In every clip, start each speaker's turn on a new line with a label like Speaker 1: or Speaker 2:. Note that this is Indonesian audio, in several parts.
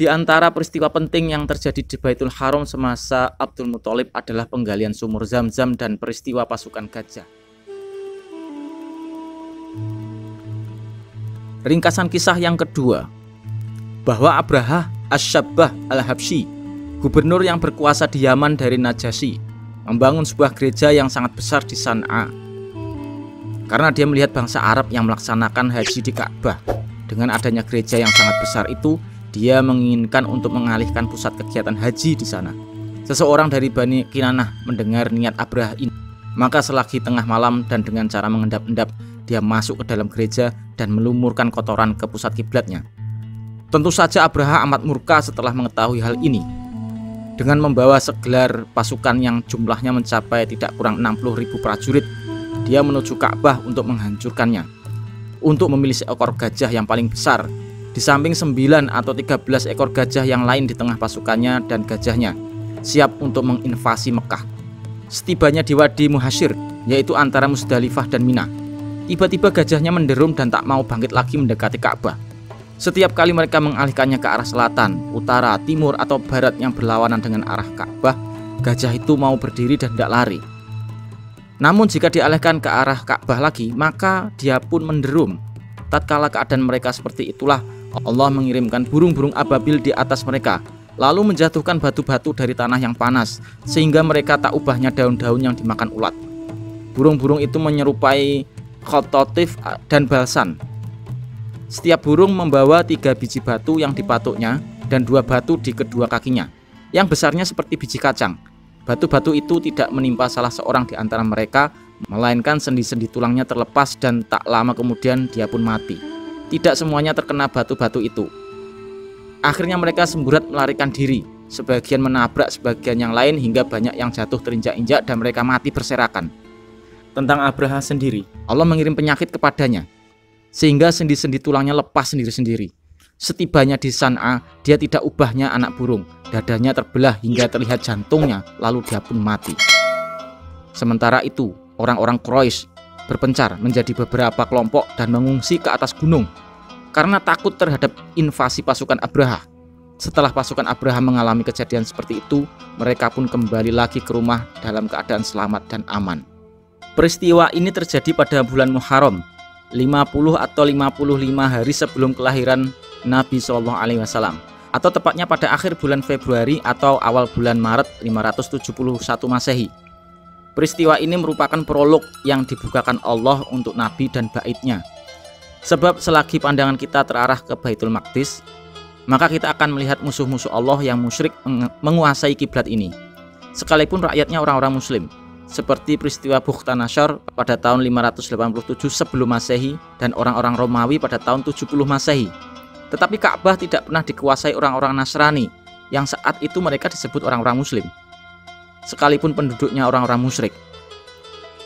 Speaker 1: Di antara peristiwa penting yang terjadi di Baitul Haram semasa Abdul Muthalib adalah penggalian sumur Zam-Zam dan peristiwa pasukan gajah. Ringkasan kisah yang kedua, bahwa Abraha Asy-Syabbah Al-Habsyi, gubernur yang berkuasa di Yaman dari Najasyi, membangun sebuah gereja yang sangat besar di San'a. Karena dia melihat bangsa Arab yang melaksanakan haji di Ka'bah. Dengan adanya gereja yang sangat besar itu, dia menginginkan untuk mengalihkan pusat kegiatan haji di sana. Seseorang dari Bani Kinanah mendengar niat Abraha ini, maka selagi tengah malam dan dengan cara mengendap-endap, dia masuk ke dalam gereja dan melumurkan kotoran ke pusat kiblatnya. Tentu saja Abraha amat murka setelah mengetahui hal ini. Dengan membawa segelar pasukan yang jumlahnya mencapai tidak kurang 60.000 prajurit, dia menuju Ka'bah untuk menghancurkannya. Untuk memilih seekor gajah yang paling besar, di samping 9 atau 13 ekor gajah yang lain di tengah pasukannya dan gajahnya, siap untuk menginvasi Mekah. Setibanya di Wadi Muhasyir, yaitu antara Musdalifah dan Mina, tiba-tiba gajahnya menderum dan tak mau bangkit lagi mendekati Ka'bah. Setiap kali mereka mengalihkannya ke arah selatan, utara, timur, atau barat yang berlawanan dengan arah Ka'bah, gajah itu mau berdiri dan tidak lari. Namun jika dialihkan ke arah Ka'bah lagi, maka dia pun menderum. Tatkala keadaan mereka seperti itulah, Allah mengirimkan burung-burung ababil di atas mereka, lalu menjatuhkan batu-batu dari tanah yang panas, sehingga mereka tak ubahnya daun-daun yang dimakan ulat. Burung-burung itu menyerupai khototif dan balsan. Setiap burung membawa 3 biji batu yang dipatuknya dan 2 batu di kedua kakinya, yang besarnya seperti biji kacang. Batu-batu itu tidak menimpa salah seorang di antara mereka, melainkan sendi-sendi tulangnya terlepas dan tak lama kemudian dia pun mati. Tidak semuanya terkena batu-batu itu. Akhirnya mereka semburat melarikan diri, sebagian menabrak sebagian yang lain hingga banyak yang jatuh terinjak-injak dan mereka mati berserakan. Tentang Abraha sendiri, Allah mengirim penyakit kepadanya, sehingga sendi-sendi tulangnya lepas sendiri-sendiri. Setibanya di San'a, dia tidak ubahnya anak burung, dadanya terbelah hingga terlihat jantungnya, lalu dia pun mati. Sementara itu, orang-orang Quraisy berpencar menjadi beberapa kelompok dan mengungsi ke atas gunung karena takut terhadap invasi pasukan Abraha. Setelah pasukan Abraha mengalami kejadian seperti itu, mereka pun kembali lagi ke rumah dalam keadaan selamat dan aman. Peristiwa ini terjadi pada bulan Muharram, 50 atau 55 hari sebelum kelahiran Nabi SAW, atau tepatnya pada akhir bulan Februari atau awal bulan Maret 571 Masehi. Peristiwa ini merupakan prolog yang dibukakan Allah untuk Nabi dan baitnya. Sebab selagi pandangan kita terarah ke Baitul Maqdis, maka kita akan melihat musuh-musuh Allah yang musyrik menguasai kiblat ini, sekalipun rakyatnya orang-orang muslim, seperti peristiwa Bukhtanashar pada tahun 587 sebelum Masehi dan orang-orang Romawi pada tahun 70 Masehi. Tetapi Ka'bah tidak pernah dikuasai orang-orang Nasrani, yang saat itu mereka disebut orang-orang muslim, sekalipun penduduknya orang-orang musyrik.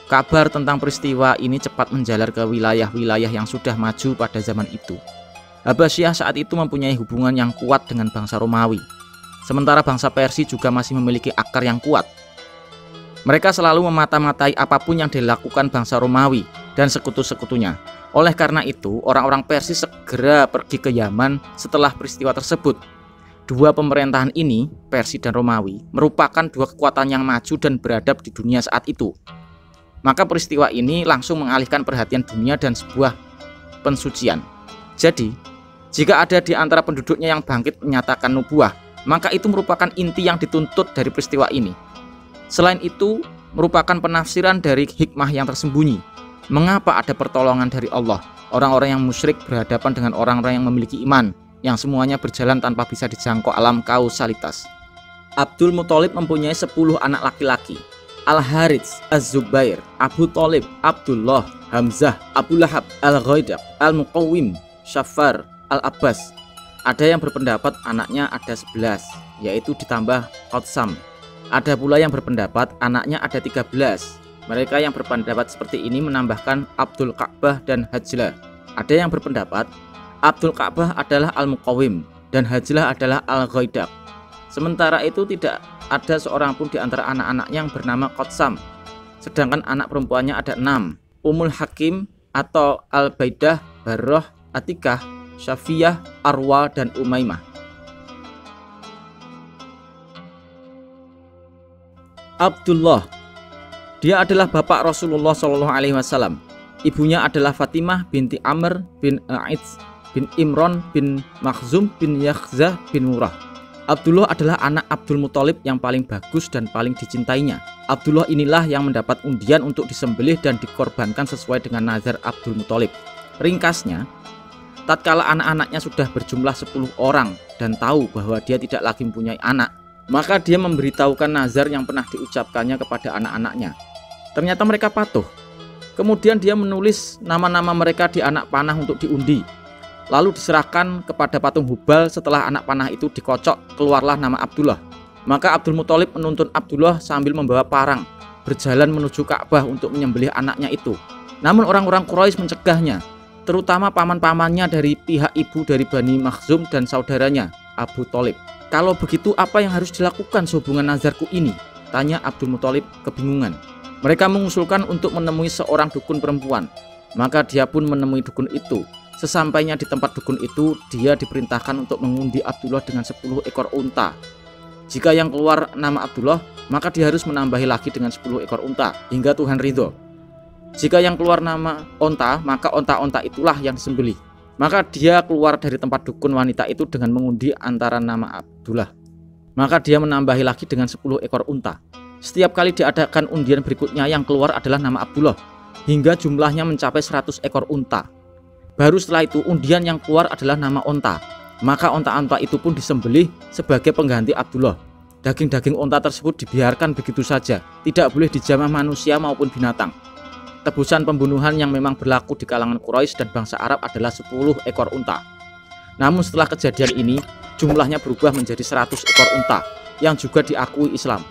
Speaker 1: Kabar tentang peristiwa ini cepat menjalar ke wilayah-wilayah yang sudah maju pada zaman itu. Habasyah saat itu mempunyai hubungan yang kuat dengan bangsa Romawi, sementara bangsa Persia juga masih memiliki akar yang kuat. Mereka selalu memata-matai apapun yang dilakukan bangsa Romawi dan sekutu-sekutunya. Oleh karena itu, orang-orang Persia segera pergi ke Yaman setelah peristiwa tersebut. Dua pemerintahan ini, Persia dan Romawi, merupakan dua kekuatan yang maju dan beradab di dunia saat itu. Maka peristiwa ini langsung mengalihkan perhatian dunia dan sebuah pensucian. Jadi, jika ada di antara penduduknya yang bangkit menyatakan nubuah, maka itu merupakan inti yang dituntut dari peristiwa ini. Selain itu, merupakan penafsiran dari hikmah yang tersembunyi. Mengapa ada pertolongan dari Allah? Orang-orang yang musyrik berhadapan dengan orang-orang yang memiliki iman, yang semuanya berjalan tanpa bisa dijangkau alam kausalitas. Abdul Muthalib mempunyai 10 anak laki-laki. Al-Harits, Az-Zubair, Abu Thalib, Abdullah, Hamzah, Abu Lahab, Al-Ghaidaq, Al-Muqawwim, Syafar, Al-Abbas. Ada yang berpendapat anaknya ada 11, yaitu ditambah Qatsam. Ada pula yang berpendapat anaknya ada 13. Mereka yang berpendapat seperti ini menambahkan Abdul Ka'bah dan Hajlah. Ada yang berpendapat Abdul Ka'bah adalah Al-Muqawwim dan Hajlah adalah Al-Ghaidaq. Sementara itu tidak ada seorang pun di antara anak-anak yang bernama Qatsam. Sedangkan anak perempuannya ada 6. Ummul Hakim atau Al-Baidah, Barroh, Atikah, Syafiyah, Arwa, dan Umaymah. Abdullah, dia adalah bapak Rasulullah Shallallahu Alaihi Wasallam. Ibunya adalah Fatimah binti Amr bin Aiz bin Imron bin Makhzum bin Yakhzah bin Murrah. Abdullah adalah anak Abdul Muthalib yang paling bagus dan paling dicintainya. Abdullah inilah yang mendapat undian untuk disembelih dan dikorbankan sesuai dengan nazar Abdul Muthalib. Ringkasnya, tatkala anak-anaknya sudah berjumlah 10 orang dan tahu bahwa dia tidak lagi mempunyai anak, maka dia memberitahukan nazar yang pernah diucapkannya kepada anak-anaknya. Ternyata mereka patuh. Kemudian dia menulis nama-nama mereka di anak panah untuk diundi. Lalu diserahkan kepada patung Hubal. Setelah anak panah itu dikocok, keluarlah nama Abdullah. Maka Abdul Muthalib menuntun Abdullah sambil membawa parang, berjalan menuju Ka'bah untuk menyembelih anaknya itu. Namun orang-orang Quraisy mencegahnya, terutama paman-pamannya dari pihak ibu dari Bani Makhzum dan saudaranya, Abu Thalib. Kalau begitu apa yang harus dilakukan sehubungan nazarku ini? Tanya Abdul Muthalib kebingungan. Mereka mengusulkan untuk menemui seorang dukun perempuan. Maka dia pun menemui dukun itu. Sesampainya di tempat dukun itu, dia diperintahkan untuk mengundi Abdullah dengan 10 ekor unta. Jika yang keluar nama Abdullah, maka dia harus menambahi lagi dengan 10 ekor unta hingga Tuhan ridho. Jika yang keluar nama onta, maka onta-onta itulah yang disembelih. Maka dia keluar dari tempat dukun wanita itu dengan mengundi antara nama Abdullah. Maka dia menambahi lagi dengan 10 ekor unta. Setiap kali diadakan undian berikutnya, yang keluar adalah nama Abdullah, hingga jumlahnya mencapai 100 ekor unta. Baru setelah itu undian yang keluar adalah nama onta. Maka onta-onta itu pun disembelih sebagai pengganti Abdullah. Daging-daging onta tersebut dibiarkan begitu saja, tidak boleh dijamah manusia maupun binatang. Tebusan pembunuhan yang memang berlaku di kalangan Quraisy dan bangsa Arab adalah 10 ekor unta. Namun setelah kejadian ini, jumlahnya berubah menjadi 100 ekor unta yang juga diakui Islam.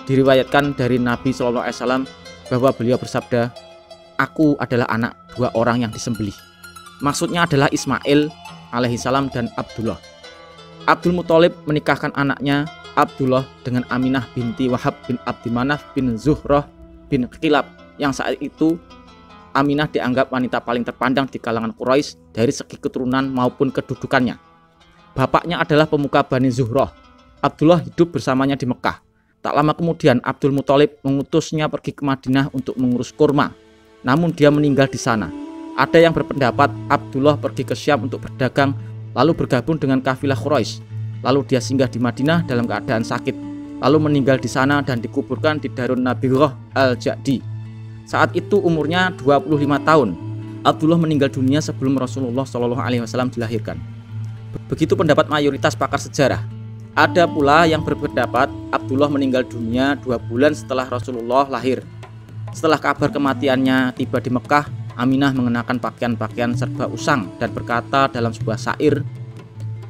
Speaker 1: Diriwayatkan dari Nabi SAW bahwa beliau bersabda, "Aku adalah anak 2 orang yang disembelih." Maksudnya adalah Ismail alaihissalam dan Abdullah. Abdul Muthalib menikahkan anaknya Abdullah dengan Aminah binti Wahab bin Abdimanaf bin Zuhrah bin Kilab, yang saat itu Aminah dianggap wanita paling terpandang di kalangan Quraisy dari segi keturunan maupun kedudukannya. Bapaknya adalah pemuka Bani Zuhrah. Abdullah hidup bersamanya di Mekah. Tak lama kemudian Abdul Muthalib mengutusnya pergi ke Madinah untuk mengurus kurma. Namun dia meninggal di sana. Ada yang berpendapat Abdullah pergi ke Syam untuk berdagang, lalu bergabung dengan kafilah Quraisy. Lalu dia singgah di Madinah dalam keadaan sakit, lalu meninggal di sana dan dikuburkan di Darun Nabirah Al-Ja'di. Saat itu umurnya 25 tahun. Abdullah meninggal dunia sebelum Rasulullah SAW dilahirkan. Begitu pendapat mayoritas pakar sejarah. Ada pula yang berpendapat Abdullah meninggal dunia 2 bulan setelah Rasulullah lahir. Setelah kabar kematiannya tiba di Mekah, Aminah mengenakan pakaian-pakaian serba usang dan berkata dalam sebuah syair,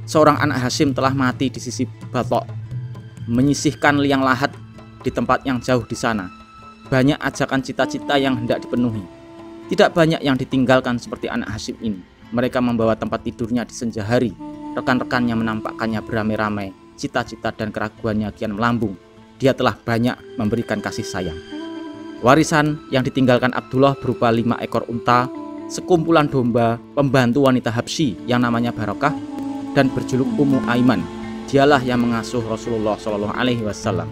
Speaker 1: "Seorang anak Hashim telah mati di sisi Batok, menyisihkan liang lahat di tempat yang jauh di sana. Banyak ajakan cita-cita yang hendak dipenuhi. Tidak banyak yang ditinggalkan seperti anak Hashim ini. Mereka membawa tempat tidurnya di senja hari. Rekan-rekannya menampakkannya beramai-ramai. Cita-cita dan keraguannya kian melambung. Dia telah banyak memberikan kasih sayang." Warisan yang ditinggalkan Abdullah berupa 5 ekor unta, sekumpulan domba, pembantu wanita Habsyi yang namanya Barokah, dan berjuluk Ummu Aiman. Dialah yang mengasuh Rasulullah SAW.